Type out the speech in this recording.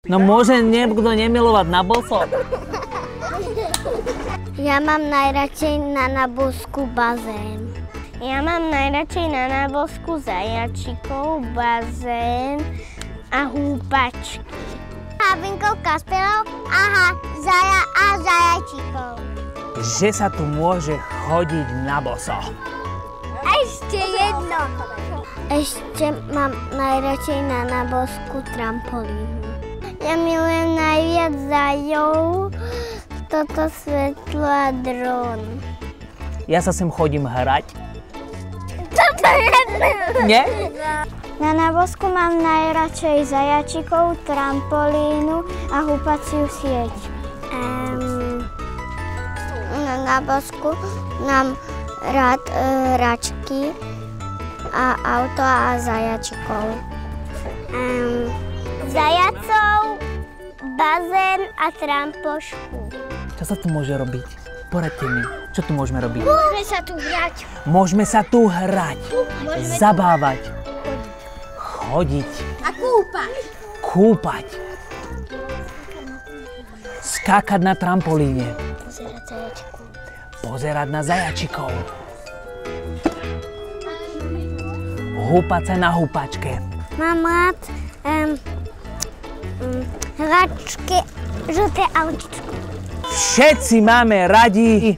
No môže niekto nemilovať na boso? Ja mám najradšej na Nabosku bazén. Ja mám najradšej na Nabosku zajačikov, bazén a húpačky. Havinko, Kasperov, aha, zaja a zajačikov. Že sa tu môže chodiť na boso. Ešte jedno. Ešte mám najradšej na Nabosku trampolínu. Ja milujem najviac zajov, toto svetlo a dron. Ja sa sem chodím hrať. Toto je Nie? Na Nabosku mám najradšej zajačikov, trampolínu a húpaciu sieť. Na Nabosku mám rád hračky a auto a zajačikov. Zajacov, bazén a trampošku. Čo sa tu môže robiť? Poradte mi, čo tu môžeme robiť? Môžeme sa tu hrať. Môžeme sa tu hrať, zabávať, chodiť A kúpať. kúpať, skákať na trampolíne, Pozerať zajačikov. pozerať na zajačikov, húpať sa na húpačke. Mám rád hračky, žlté autičko. Všetci máme radi